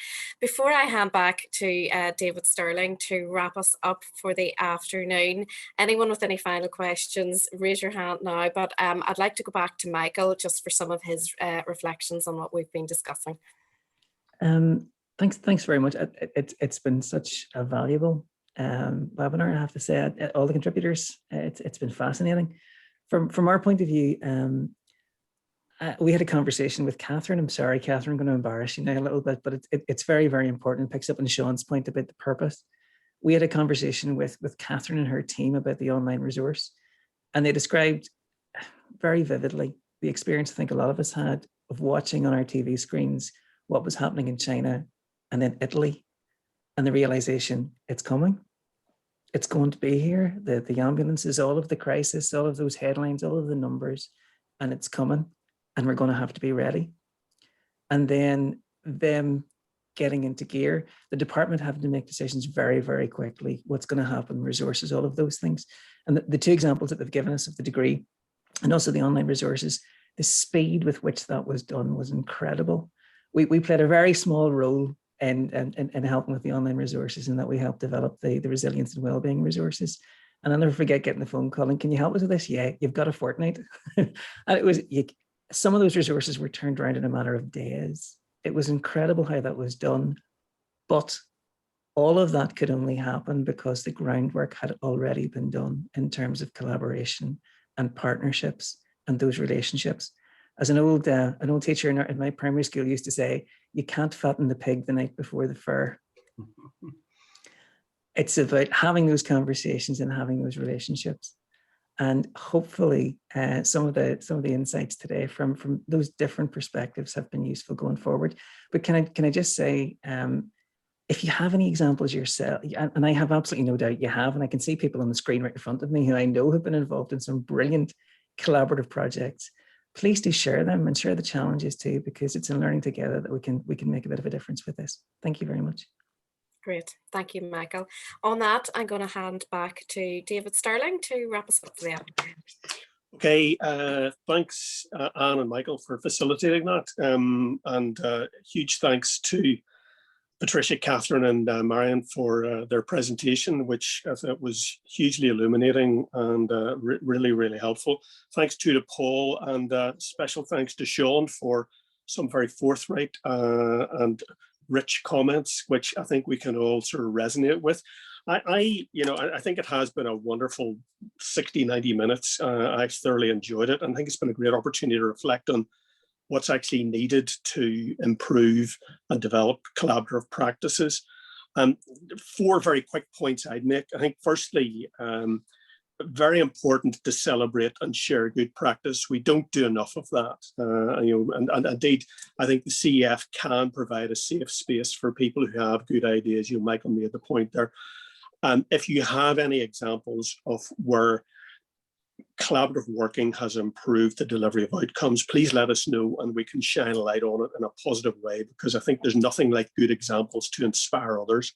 Before I hand back to David Sterling to wrap us up for the afternoon, anyone with any final questions, raise your hand now. But I'd like to go back to Michael just for some of his reflections on what we've been discussing. Thanks very much. It's been such a valuable webinar, I have to say. All the contributors, it's been fascinating. From our point of view, we had a conversation with Catherine. I'm sorry, Catherine, I'm going to embarrass you now a little bit, but it's very, very important. It picks up on Sean's point about the purpose. We had a conversation with Catherine and her team about the online resource, and they described very vividly the experience I think a lot of us had of watching on our TV screens what was happening in China and then Italy, and the realization it's coming. It's going to be here. The ambulances, all of the crisis, all of those headlines, all of the numbers, and it's coming, and we're going to have to be ready. And then them getting into gear, the department having to make decisions very, very quickly, what's going to happen, resources, all of those things. And the two examples that they've given us of the degree and also the online resources, the speed with which that was done was incredible. We played a very small role in helping with the online resources, in that we helped develop the resilience and wellbeing resources. And I'll never forget getting the phone call and, "Can you help us with this?" "Yeah, you've got a fortnight." And it was, some of those resources were turned around in a matter of days. It was incredible how that was done. But all of that could only happen because the groundwork had already been done in terms of collaboration and partnerships and those relationships. As an old teacher in my primary school used to say, you can't fatten the pig the night before the fair. It's about having those conversations and having those relationships. And hopefully some of the insights today from those different perspectives have been useful going forward. But can I just say, if you have any examples yourself, and I have absolutely no doubt you have, and I can see people on the screen right in front of me who I know have been involved in some brilliant collaborative projects, please do share them and share the challenges too, because it's in learning together that we can make a bit of a difference with this. Thank you very much. Great. Thank you, Michael. On that, I'm going to hand back to David Sterling to wrap us up for the afternoon. Okay, thanks Anne and Michael for facilitating that, and huge thanks to Patricia, Catherine and Marion for their presentation, which I thought was hugely illuminating and really, really helpful. Thanks to Paul, and special thanks to Sean for some very forthright and rich comments, which I think we can all sort of resonate with. I think it has been a wonderful 60, 90 minutes. I thoroughly enjoyed it, and I think it's been a great opportunity to reflect on what's actually needed to improve and develop collaborative practices. 4 very quick points I'd make. I think firstly, very important to celebrate and share good practice. We don't do enough of that. And indeed, I think the CEF can provide a safe space for people who have good ideas. Michael made the point there. If you have any examples of where collaborative working has improved the delivery of outcomes, please let us know and we can shine a light on it in a positive way, because I think there's nothing like good examples to inspire others.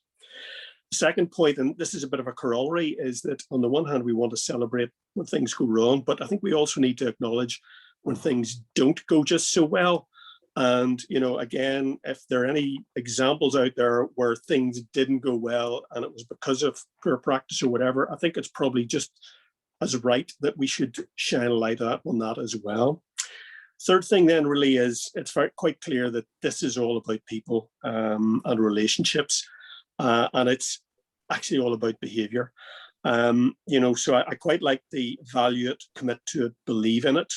The second point, and this is a bit of a corollary, is that on the one hand, we want to celebrate when things go wrong, but I think we also need to acknowledge when things don't go just so well. And, again, if there are any examples out there where things didn't go well and it was because of poor practice or whatever, I think it's probably just as right that we should shine a light on that as well. Third thing then really is, it's quite clear that this is all about people and relationships. And it's actually all about behavior. So I quite like the value it, commit to it, believe in it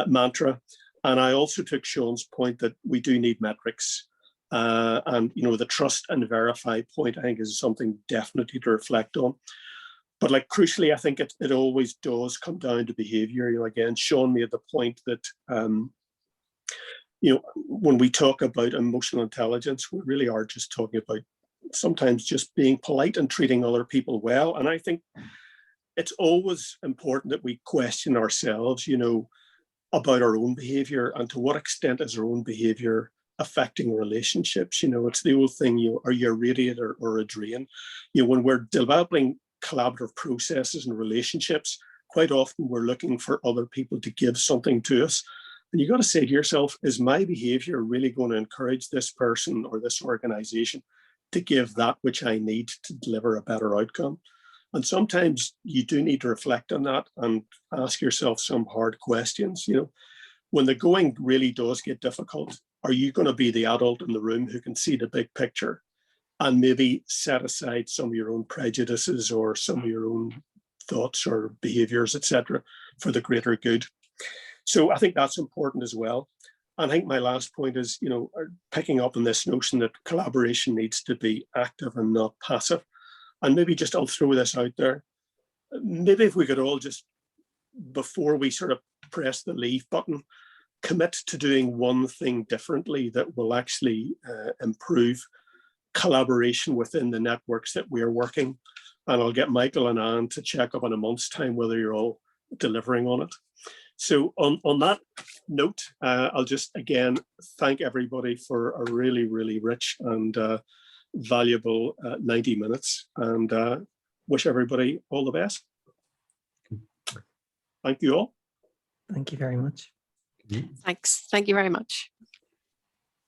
mantra. And I also took Sean's point that we do need metrics. And the trust and verify point, I think, is something definitely to reflect on. But crucially, I think it always does come down to behavior. Again, Sean made the point that when we talk about emotional intelligence, we really are just talking about sometimes just being polite and treating other people well. And I think it's always important that we question ourselves, about our own behavior and to what extent is our own behavior affecting relationships. It's the old thing, are you a radiator or a drain? When we're developing collaborative processes and relationships, quite often we're looking for other people to give something to us. And you got to say to yourself, is my behavior really going to encourage this person or this organization to give that which I need to deliver a better outcome? And sometimes you do need to reflect on that and ask yourself some hard questions. When the going really does get difficult, are you going to be the adult in the room who can see the big picture and maybe set aside some of your own prejudices or some of your own thoughts or behaviors, etc., for the greater good? So I think that's important as well. And I think my last point is, picking up on this notion that collaboration needs to be active and not passive. And maybe just, I'll throw this out there. Maybe if we could all just, before we sort of press the leave button, commit to doing one thing differently that will actually improve collaboration within the networks that we are working. And I'll get Michael and Anne to check up in a month's time whether you're all delivering on it. So on that note, I'll just again thank everybody for a really, really rich and valuable 90 minutes, and wish everybody all the best. Thank you all. Thank you very much. Thanks. Thank you very much.